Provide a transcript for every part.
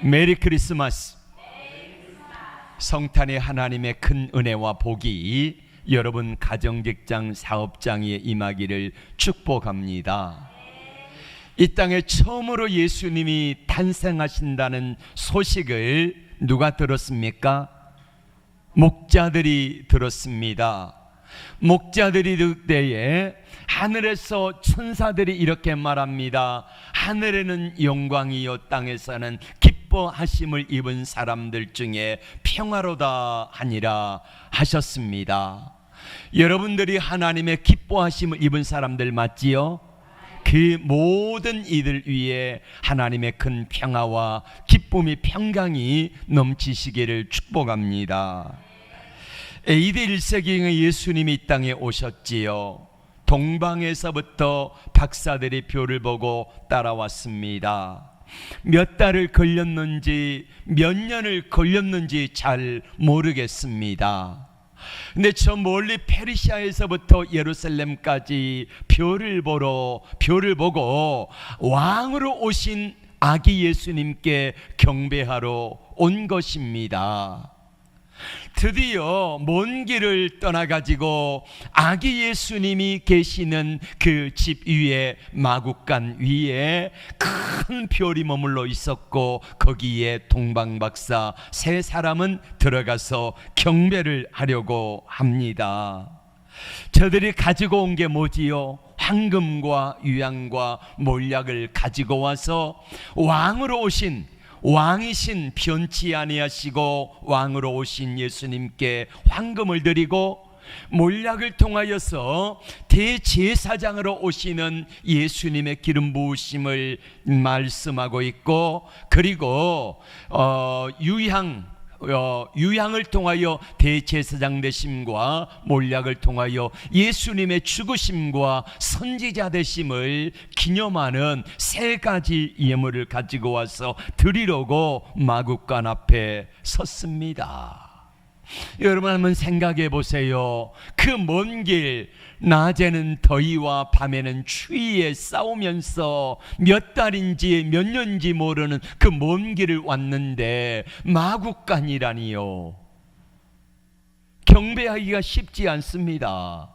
메리 크리스마스. 성탄의 하나님의 큰 은혜와 복이 여러분 가정, 직장, 사업장에 임하기를 축복합니다. 이 땅에 처음으로 예수님이 탄생하신다는 소식을 누가 들었습니까? 목자들이 들었습니다. 목자들이 들을 때에 하늘에서 천사들이 이렇게 말합니다. 하늘에는 영광이요 땅에서는 기뻐하심을 입은 사람들 중에 평화로다 하니라 하셨습니다. 여러분들이 하나님의 기뻐하심을 입은 사람들 맞지요? 그 모든 이들 위에 하나님의 큰 평화와 기쁨이 평강이 넘치시기를 축복합니다. AD 1세기에 예수님이 이 땅에 오셨지요. 동방에서부터 박사들이 별을 보고 따라왔습니다. 몇 달을 걸렸는지 몇 년을 걸렸는지 잘 모르겠습니다. 근데 저 멀리 페르시아에서부터 예루살렘까지 별을 보고 왕으로 오신 아기 예수님께 경배하러 온 것입니다. 드디어 먼 길을 떠나가지고 아기 예수님이 계시는 그 집 위에 마구간 위에 큰 별이 머물러 있었고 거기에 동방박사 세 사람은 들어가서 경배를 하려고 합니다. 저들이 가지고 온 게 뭐지요? 황금과 유향과 몰약을 가지고 와서 왕이신 변치 아니하시고 왕으로 오신 예수님께 황금을 드리고 몰약을 통하여서 대제사장으로 오시는 예수님의 기름 부으심을 말씀하고 있고, 그리고 유향을 통하여 대제사장 되심과 몰약을 통하여 예수님의 죽으심과 선지자 되심을 기념하는 세 가지 예물을 가지고 와서 드리려고 마구간 앞에 섰습니다. 여러분 한번 생각해 보세요. 그 먼 길, 낮에는 더위와 밤에는 추위에 싸우면서 몇 달인지 몇 년인지 모르는 그 먼 길을 왔는데 마구간이라니요. 경배하기가 쉽지 않습니다.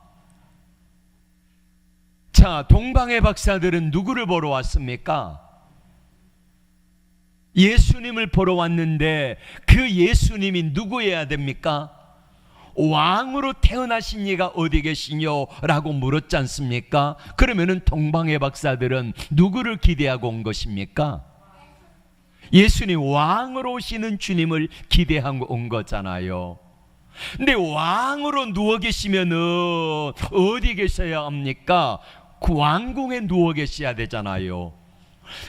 자, 동방의 박사들은 누구를 보러 왔습니까? 예수님을 보러 왔는데 그 예수님이 누구여야 됩니까? 왕으로 태어나신 이가 어디 계시뇨? 라고 물었지 않습니까? 그러면은 동방의 박사들은 누구를 기대하고 온 것입니까? 예수님 왕으로 오시는 주님을 기대하고 온 거잖아요. 근데 왕으로 누워 계시면은 어디 계셔야 합니까? 그 왕궁에 누워 계셔야 되잖아요.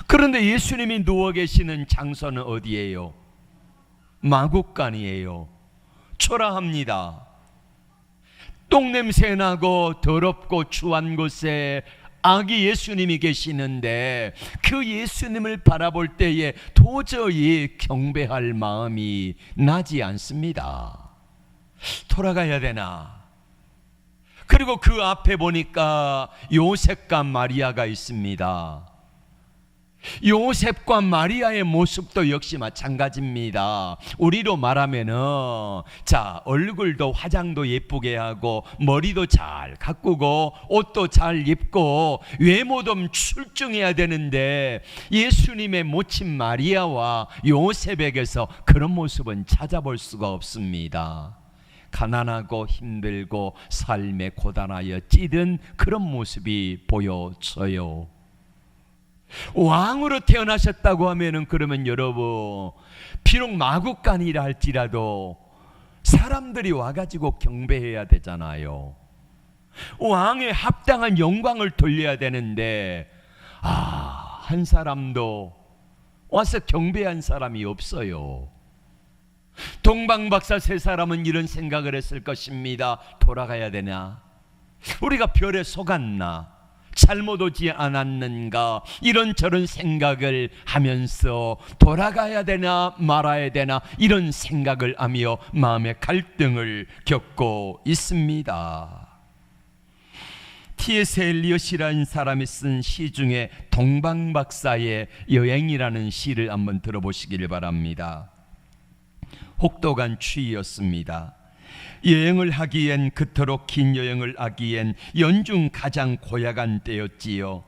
그런데 예수님이 누워 계시는 장소는 어디예요? 마구간이에요. 초라합니다. 똥냄새 나고 더럽고 추한 곳에 아기 예수님이 계시는데 그 예수님을 바라볼 때에 도저히 경배할 마음이 나지 않습니다. 돌아가야 되나? 그리고 그 앞에 보니까 요셉과 마리아가 있습니다. 요셉과 마리아의 모습도 역시 마찬가지입니다. 우리로 말하면은 자, 얼굴도 화장도 예쁘게 하고 머리도 잘 가꾸고 옷도 잘 입고 외모도 출중해야 되는데 예수님의 모친 마리아와 요셉에게서 그런 모습은 찾아볼 수가 없습니다. 가난하고 힘들고 삶에 고단하여 찌든 그런 모습이 보여져요. 왕으로 태어나셨다고 하면은 그러면 여러분 비록 마구간이라 할지라도 사람들이 와가지고 경배해야 되잖아요. 왕에 합당한 영광을 돌려야 되는데 한 사람도 와서 경배한 사람이 없어요. 동방박사 세 사람은 이런 생각을 했을 것입니다. 돌아가야 되나? 우리가 별에 속았나? 잘못 오지 않았는가? 이런저런 생각을 하면서 돌아가야 되나 말아야 되나 이런 생각을 하며 마음의 갈등을 겪고 있습니다. T.S. 엘리엇이라는 사람이 쓴 시 중에 동방박사의 여행이라는 시를 한번 들어보시길 바랍니다. 혹독한 추위였습니다. 여행을 하기엔, 그토록 긴 여행을 하기엔 연중 가장 고약한 때였지요.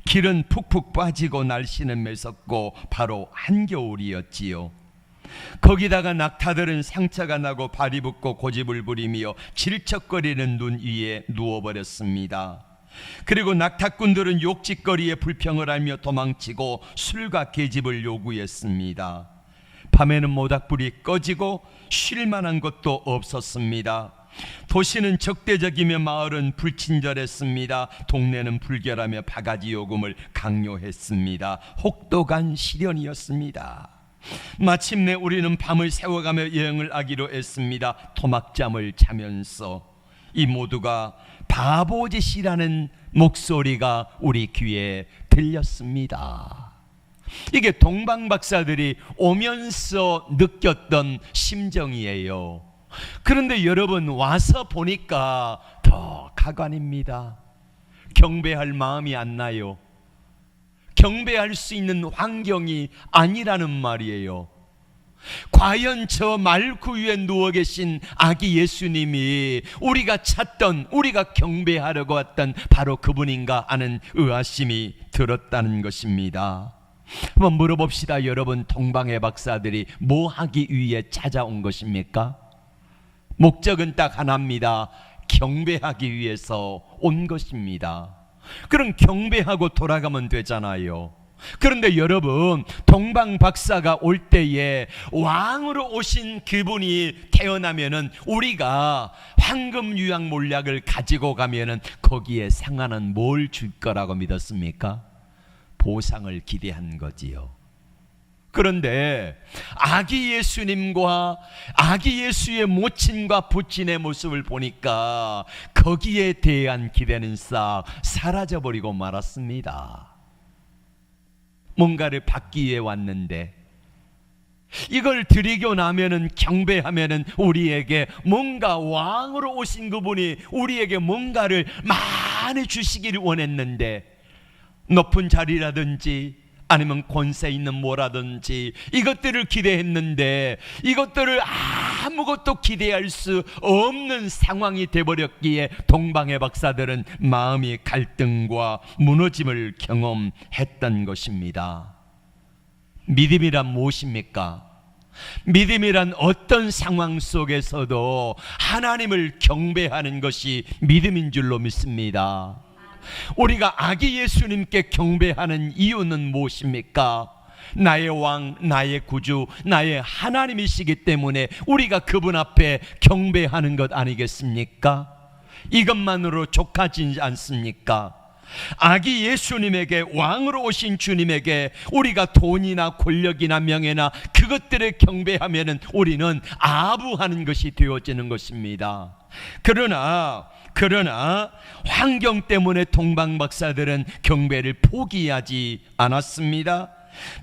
길은 푹푹 빠지고 날씨는 매섭고 바로 한겨울이었지요. 거기다가 낙타들은 상처가 나고 발이 붓고 고집을 부리며 질척거리는 눈 위에 누워버렸습니다. 그리고 낙타꾼들은 욕짓거리에 불평을 하며 도망치고 술과 계집을 요구했습니다. 밤에는 모닥불이 꺼지고 쉴 만한 곳도 없었습니다. 도시는 적대적이며 마을은 불친절했습니다. 동네는 불결하며 바가지 요금을 강요했습니다. 혹독한 시련이었습니다. 마침내 우리는 밤을 새워가며 여행을 하기로 했습니다. 토막잠을 자면서 이 모두가 바보짓이라는 목소리가 우리 귀에 들렸습니다. 이게 동방박사들이 오면서 느꼈던 심정이에요. 그런데 여러분, 와서 보니까 더 가관입니다. 경배할 마음이 안 나요. 경배할 수 있는 환경이 아니라는 말이에요. 과연 저 말구 위에 누워 계신 아기 예수님이 우리가 찾던, 우리가 경배하려고 왔던 바로 그분인가 하는 의아심이 들었다는 것입니다. 한번 물어봅시다. 여러분, 동방의 박사들이 뭐 하기 위해 찾아온 것입니까? 목적은 딱 하나입니다. 경배하기 위해서 온 것입니다. 그럼 경배하고 돌아가면 되잖아요. 그런데 여러분, 동방 박사가 올 때에 왕으로 오신 그분이 태어나면은 우리가 황금 유약 몰약을 가지고 가면은 거기에 상하는 뭘 줄 거라고 믿었습니까? 보상을 기대한 거지요. 그런데 아기 예수님과 아기 예수의 모친과 부친의 모습을 보니까 거기에 대한 기대는 싹 사라져버리고 말았습니다. 뭔가를 받기 위해 왔는데 이걸 드리고 나면은, 경배하면은 우리에게 뭔가, 왕으로 오신 그분이 우리에게 뭔가를 많이 주시기를 원했는데, 높은 자리라든지 아니면 권세 있는 뭐라든지 이것들을 기대했는데 이것들을 아무것도 기대할 수 없는 상황이 되어버렸기에 동방의 박사들은 마음의 갈등과 무너짐을 경험했던 것입니다. 믿음이란 무엇입니까? 믿음이란 어떤 상황 속에서도 하나님을 경배하는 것이 믿음인 줄로 믿습니다. 우리가 아기 예수님께 경배하는 이유는 무엇입니까? 나의 왕, 나의 구주, 나의 하나님이시기 때문에 우리가 그분 앞에 경배하는 것 아니겠습니까? 이것만으로 족하지 않습니까? 아기 예수님에게, 왕으로 오신 주님에게 우리가 돈이나 권력이나 명예나 그것들을 경배하면은 우리는 아부하는 것이 되어지는 것입니다. 그러나 환경 때문에 동방 박사들은 경배를 포기하지 않았습니다.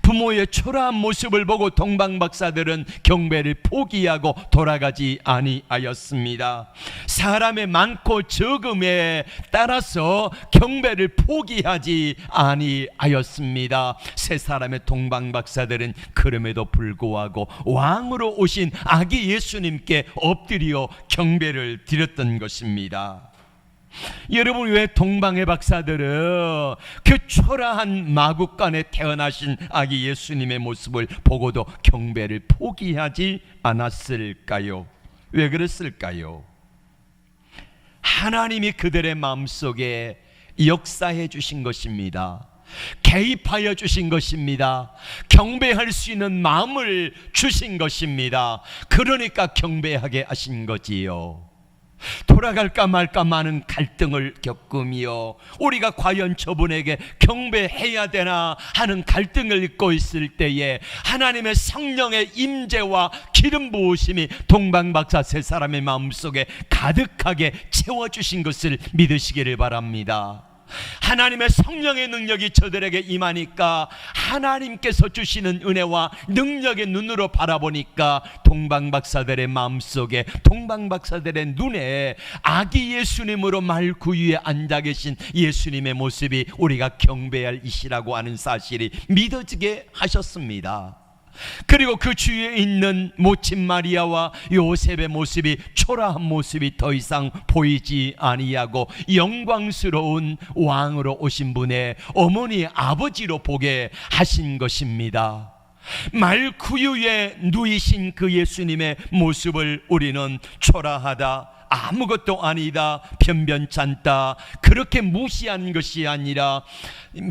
부모의 초라한 모습을 보고 동방 박사들은 경배를 포기하고 돌아가지 아니하였습니다. 사람의 많고 적음에 따라서 경배를 포기하지 아니하였습니다. 세 사람의 동방 박사들은 그럼에도 불구하고 왕으로 오신 아기 예수님께 엎드려 경배를 드렸던 것입니다. 여러분, 왜 동방의 박사들은 그 초라한 마국간에 태어나신 아기 예수님의 모습을 보고도 경배를 포기하지 않았을까요? 왜 그랬을까요? 하나님이 그들의 마음속에 역사해 주신 것입니다. 개입하여 주신 것입니다. 경배할 수 있는 마음을 주신 것입니다. 그러니까 경배하게 하신 거지요. 돌아갈까 말까 많은 갈등을 겪으며 우리가 과연 저분에게 경배해야 되나 하는 갈등을 잊고 있을 때에 하나님의 성령의 임재와 기름 부으심이 동방박사 세 사람의 마음속에 가득하게 채워주신 것을 믿으시기를 바랍니다. 하나님의 성령의 능력이 저들에게 임하니까 하나님께서 주시는 은혜와 능력의 눈으로 바라보니까 동방박사들의 마음속에, 동방박사들의 눈에 아기 예수님으로 말 구유에 앉아 계신 예수님의 모습이 우리가 경배할 이시라고 하는 사실이 믿어지게 하셨습니다. 그리고 그 주위에 있는 모친 마리아와 요셉의 모습이, 초라한 모습이 더 이상 보이지 아니하고 영광스러운 왕으로 오신 분의 어머니, 아버지로 보게 하신 것입니다. 말구유에 누이신 그 예수님의 모습을 우리는 초라하다, 아무것도 아니다, 변변찮다, 그렇게 무시한 것이 아니라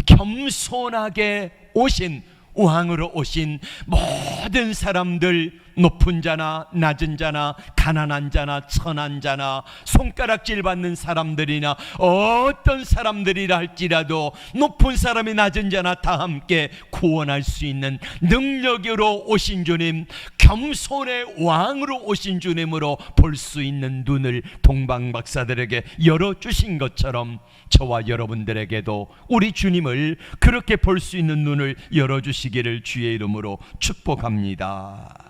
겸손하게 오신, 왕으로 오신 모든 사람들, 높은 자나 낮은 자나 가난한 자나 천한 자나 손가락질 받는 사람들이나 어떤 사람들이라 할지라도 높은 사람이 낮은 자나 다 함께 구원할 수 있는 능력으로 오신 주님, 겸손의 왕으로 오신 주님으로 볼 수 있는 눈을 동방박사들에게 열어주신 것처럼 저와 여러분들에게도 우리 주님을 그렇게 볼 수 있는 눈을 열어주시기를 주의 이름으로 축복합니다.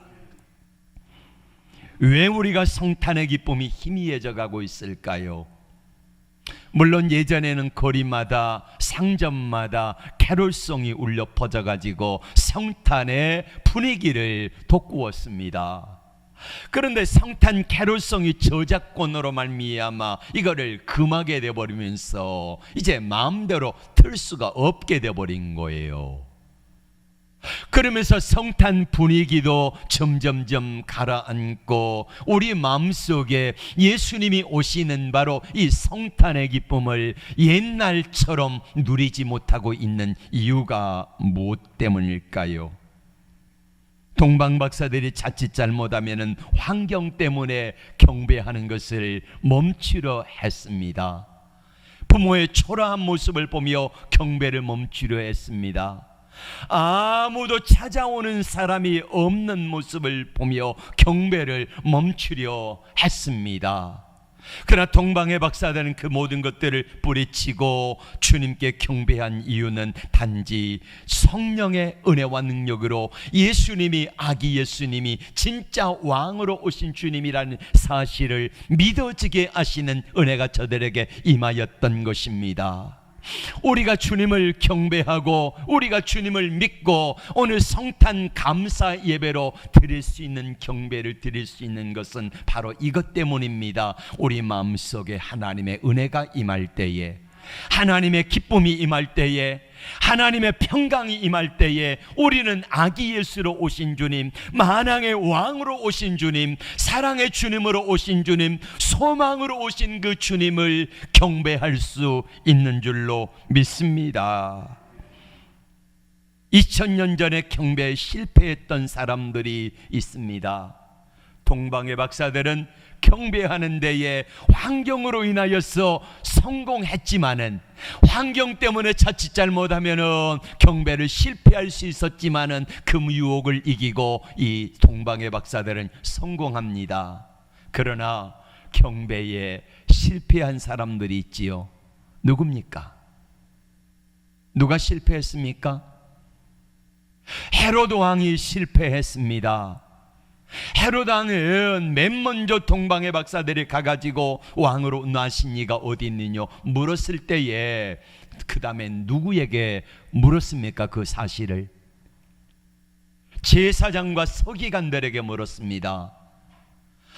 왜 우리가 성탄의 기쁨이 희미해져 가고 있을까요? 물론 예전에는 거리마다, 상점마다 캐롤송이 울려 퍼져가지고 성탄의 분위기를 돋구었습니다. 그런데 성탄 캐롤송이 저작권으로 말미암아 이거를 금하게 돼버리면서 이제 마음대로 틀 수가 없게 돼버린 거예요. 그러면서 성탄 분위기도 점점점 가라앉고 우리 마음속에 예수님이 오시는 바로 이 성탄의 기쁨을 옛날처럼 누리지 못하고 있는 이유가 무엇 때문일까요? 동방박사들이 자칫 잘못하면 환경 때문에 경배하는 것을 멈추려 했습니다. 부모의 초라한 모습을 보며 경배를 멈추려 했습니다. 아무도 찾아오는 사람이 없는 모습을 보며 경배를 멈추려 했습니다. 그러나 동방의 박사들은 그 모든 것들을 뿌리치고 주님께 경배한 이유는 단지 성령의 은혜와 능력으로 예수님이, 아기 예수님이 진짜 왕으로 오신 주님이라는 사실을 믿어지게 하시는 은혜가 저들에게 임하였던 것입니다. 우리가 주님을 경배하고 우리가 주님을 믿고 오늘 성탄 감사 예배로 드릴 수 있는 경배를 드릴 수 있는 것은 바로 이것 때문입니다. 우리 마음속에 하나님의 은혜가 임할 때에, 하나님의 기쁨이 임할 때에, 하나님의 평강이 임할 때에 우리는 아기 예수로 오신 주님, 만왕의 왕으로 오신 주님, 사랑의 주님으로 오신 주님, 소망으로 오신 그 주님을 경배할 수 있는 줄로 믿습니다. 2000년 전에 경배에 실패했던 사람들이 있습니다. 동방의 박사들은 경배하는 데에 환경으로 인하여서 성공했지만은, 환경 때문에 자칫 잘못하면은 경배를 실패할 수 있었지만은 그 유혹을 이기고 이 동방의 박사들은 성공합니다. 그러나 경배에 실패한 사람들이 있지요. 누굽니까? 누가 실패했습니까? 헤로드 왕이 실패했습니다. 헤로드 왕은 맨 먼저 동방의 박사들이 가가지고 왕으로 나신 이가 어디 있느냐 물었을 때에 그 다음에 누구에게 물었습니까? 그 사실을 제사장과 서기관들에게 물었습니다.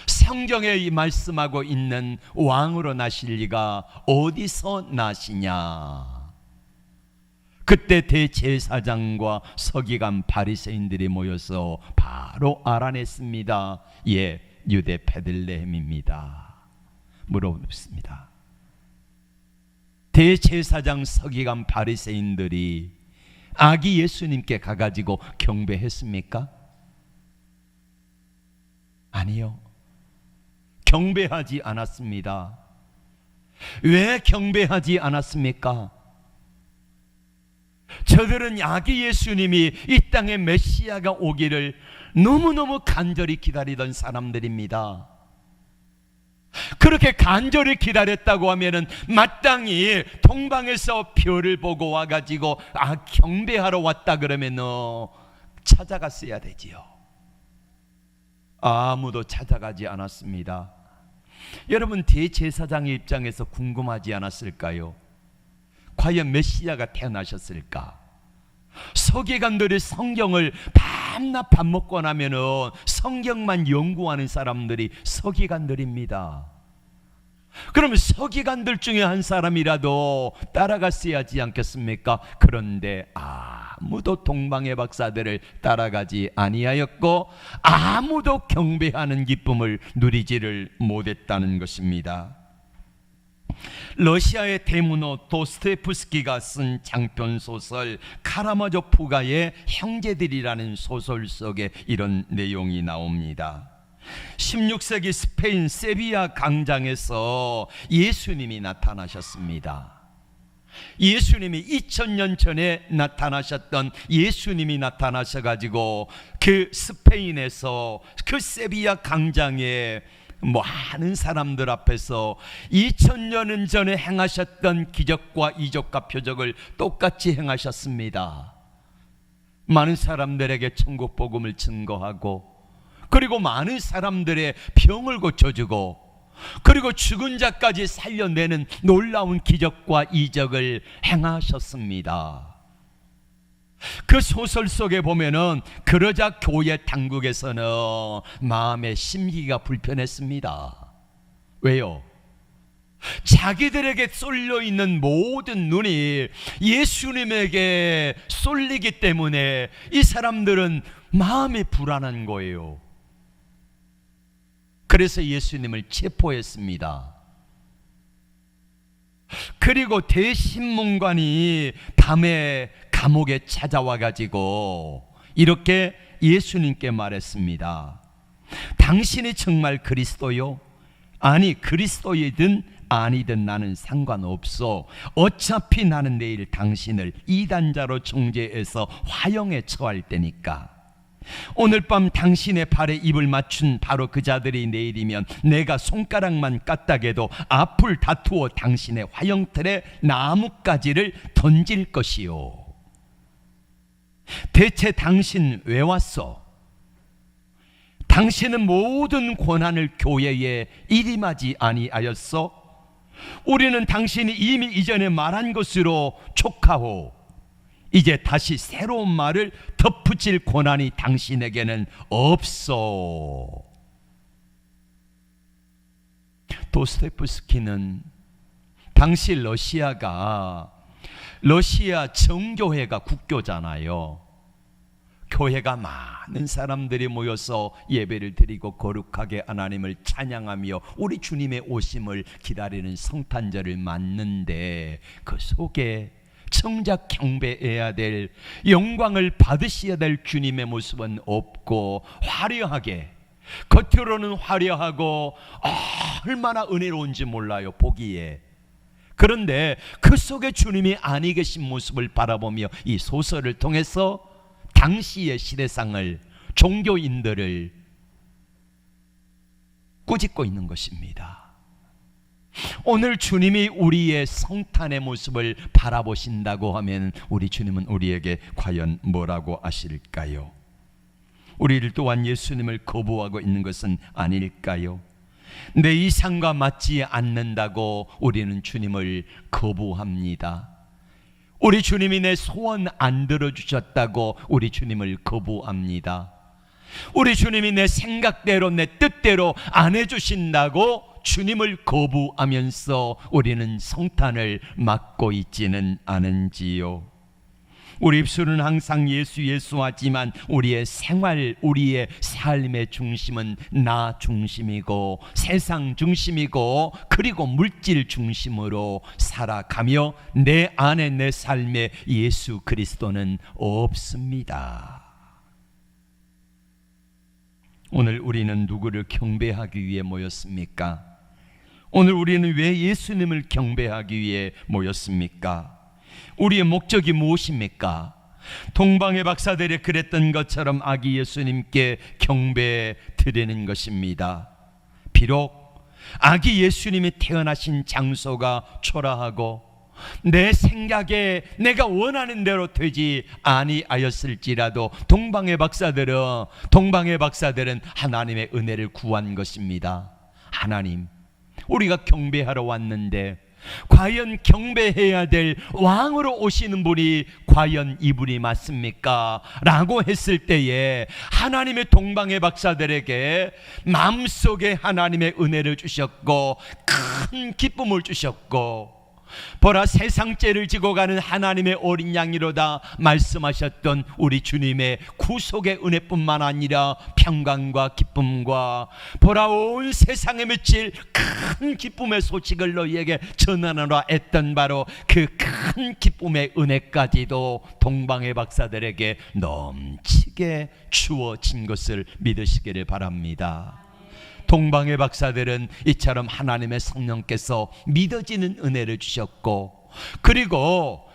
성경에 말씀하고 있는 왕으로 나실 리가 어디서 나시냐? 그때 대제사장과 서기관 바리새인들이 모여서 바로 알아냈습니다. 예, 유대 베들레헴입니다. 물어봅니다. 대제사장, 서기관, 바리새인들이 아기 예수님께 가가지고 경배했습니까? 아니요, 경배하지 않았습니다. 왜 경배하지 않았습니까? 저들은 아기 예수님이 이 땅에 메시아가 오기를 너무너무 간절히 기다리던 사람들입니다. 그렇게 간절히 기다렸다고 하면은 마땅히 동방에서 별을 보고 와가지고 경배하러 왔다 그러면은 찾아갔어야 되지요. 아무도 찾아가지 않았습니다. 여러분, 대제사장의 입장에서 궁금하지 않았을까요? 과연 메시아가 태어나셨을까? 서기관들이 성경을 밤낮 밥 먹고 나면은 성경만 연구하는 사람들이 서기관들입니다. 그러면 서기관들 중에 한 사람이라도 따라갔어야 하지 않겠습니까? 그런데 아무도 동방의 박사들을 따라가지 아니하였고 아무도 경배하는 기쁨을 누리지를 못했다는 것입니다. 러시아의 대문호 도스토옙스키가 쓴 장편 소설 카라마조프가의 형제들이라는 소설 속에 이런 내용이 나옵니다. 16세기 스페인 세비야 광장에서 예수님이 나타나셨습니다. 예수님이 2000년 전에 나타나셨던 예수님이 나타나셔가지고 그 스페인에서 그 세비야 광장에 많은 사람들 앞에서 2000년 전에 행하셨던 기적과 이적과 표적을 똑같이 행하셨습니다. 많은 사람들에게 천국 복음을 증거하고, 그리고 많은 사람들의 병을 고쳐주고, 그리고 죽은 자까지 살려내는 놀라운 기적과 이적을 행하셨습니다. 그 소설 속에 보면은 그러자 교회 당국에서는 마음의 심기가 불편했습니다. 왜요? 자기들에게 쏠려 있는 모든 눈이 예수님에게 쏠리기 때문에 이 사람들은 마음이 불안한 거예요. 그래서 예수님을 체포했습니다. 그리고 대신문관이 밤에 감옥에 찾아와 가지고 이렇게 예수님께 말했습니다. 당신이 정말 그리스도요? 아니, 그리스도이든 아니든 나는 상관없어. 어차피 나는 내일 당신을 이단자로 정죄해서 화형에 처할 테니까. 오늘 밤 당신의 발에 입을 맞춘 바로 그 자들이 내일이면 내가 손가락만 까딱해도 앞을 다투어 당신의 화형틀에 나뭇가지를 던질 것이요. 대체 당신 왜 왔어? 당신은 모든 권한을 교회에 일임하지 아니하였어? 우리는 당신이 이미 이전에 말한 것으로 촉하오. 이제 다시 새로운 말을 덧붙일 권한이 당신에게는 없어. 도스토옙스키는 당시 러시아 정교회가 국교잖아요. 교회가 많은 사람들이 모여서 예배를 드리고 거룩하게 하나님을 찬양하며 우리 주님의 오심을 기다리는 성탄절을 맞는데, 그 속에 정작 경배해야 될, 영광을 받으셔야 될 주님의 모습은 없고, 화려하게, 겉으로는 화려하고 얼마나 은혜로운지 몰라요, 보기에. 그런데 그 속에 주님이 아니 계신 모습을 바라보며 이 소설을 통해서 당시의 시대상을, 종교인들을 꾸짖고 있는 것입니다. 오늘 주님이 우리의 성탄의 모습을 바라보신다고 하면 우리 주님은 우리에게 과연 뭐라고 하실까요? 우리를 또한 예수님을 거부하고 있는 것은 아닐까요? 내 이상과 맞지 않는다고 우리는 주님을 거부합니다. 우리 주님이 내 소원 안 들어주셨다고 우리 주님을 거부합니다. 우리 주님이 내 생각대로, 내 뜻대로 안 해주신다고 주님을 거부하면서 우리는 성탄을 맞고 있지는 않은지요? 우리 입술은 항상 예수 하지만 우리의 생활, 우리의 삶의 중심은 나 중심이고 세상 중심이고 그리고 물질 중심으로 살아가며 내 안에, 내 삶에 예수 그리스도는 없습니다. 오늘 우리는 누구를 경배하기 위해 모였습니까? 오늘 우리는 왜 예수님을 경배하기 위해 모였습니까? 우리의 목적이 무엇입니까? 동방의 박사들이 그랬던 것처럼 아기 예수님께 경배 드리는 것입니다. 비록 아기 예수님이 태어나신 장소가 초라하고 내 생각에 내가 원하는 대로 되지 아니하였을지라도 동방의 박사들은 하나님의 은혜를 구한 것입니다. 하나님, 우리가 경배하러 왔는데 과연 경배해야 될 왕으로 오시는 분이 과연 이분이 맞습니까? 라고 했을 때에 하나님의 동방의 박사들에게 마음속에 하나님의 은혜를 주셨고 큰 기쁨을 주셨고, 보라, 세상죄를 지고 가는 하나님의 어린 양이로다 말씀하셨던 우리 주님의 구속의 은혜뿐만 아니라 평강과 기쁨과 보라, 온 세상에 미칠 큰 기쁨의 소식을 너희에게 전하노라 했던 바로 그 큰 기쁨의 은혜까지도 동방의 박사들에게 넘치게 주어진 것을 믿으시기를 바랍니다. 동방의 박사들은 이처럼 하나님의 성령께서 믿어지는 은혜를 주셨고, 그리고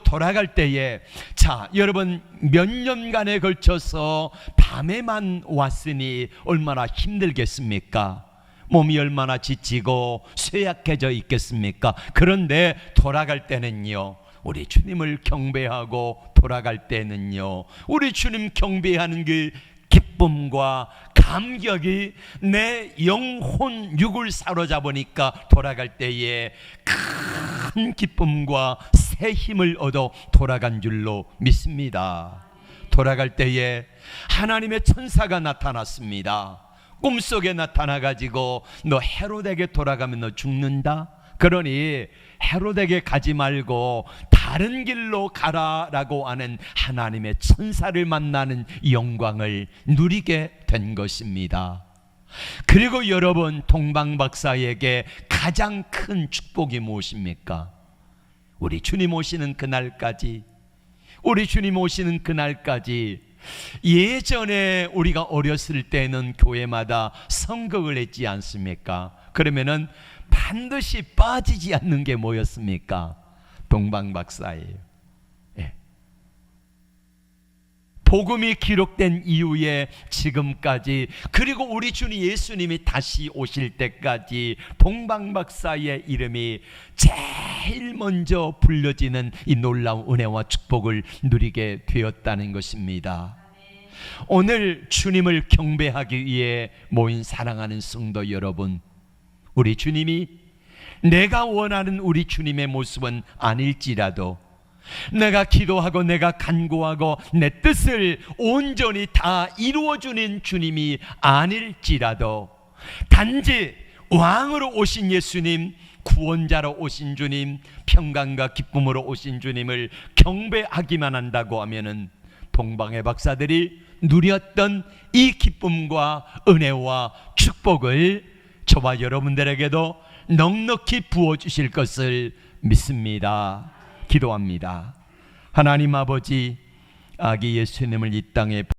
돌아갈 때에, 자, 여러분, 몇 년간에 걸쳐서 밤에만 왔으니 얼마나 힘들겠습니까? 몸이 얼마나 지치고 쇠약해져 있겠습니까? 그런데 돌아갈 때는요, 우리 주님을 경배하고 돌아갈 때는요, 우리 주님 경배하는 그 기쁨과 감격이 내 영혼 육을 사로잡으니까 돌아갈 때에 큰 기쁨과 새 힘을 얻어 돌아간 줄로 믿습니다. 돌아갈 때에 하나님의 천사가 나타났습니다. 꿈속에 나타나가지고 너 헤롯에게 돌아가면 너 죽는다, 그러니 헤롯에게 가지 말고 다른 길로 가라라고 하는 하나님의 천사를 만나는 영광을 누리게 된 것입니다. 그리고 여러분, 동방박사에게 가장 큰 축복이 무엇입니까? 우리 주님 오시는 그날까지, 예전에 우리가 어렸을 때는 교회마다 선거를 했지 않습니까? 그러면은 반드시 빠지지 않는 게 뭐였습니까? 동방박사예요. 예. 복음이 기록된 이후에 지금까지, 그리고 우리 주님 예수님이 다시 오실 때까지 동방박사의 이름이 제일 먼저 불려지는 이 놀라운 은혜와 축복을 누리게 되었다는 것입니다. 오늘 주님을 경배하기 위해 모인 사랑하는 성도 여러분, 우리 주님이 내가 원하는 우리 주님의 모습은 아닐지라도, 내가 기도하고 내가 간구하고 내 뜻을 온전히 다 이루어주는 주님이 아닐지라도, 단지 왕으로 오신 예수님, 구원자로 오신 주님, 평강과 기쁨으로 오신 주님을 경배하기만 한다고 하면은 동방의 박사들이 누렸던 이 기쁨과 은혜와 축복을 저와 여러분들에게도 넉넉히 부어주실 것을 믿습니다. 기도합니다. 하나님 아버지, 아기 예수님을 이 땅에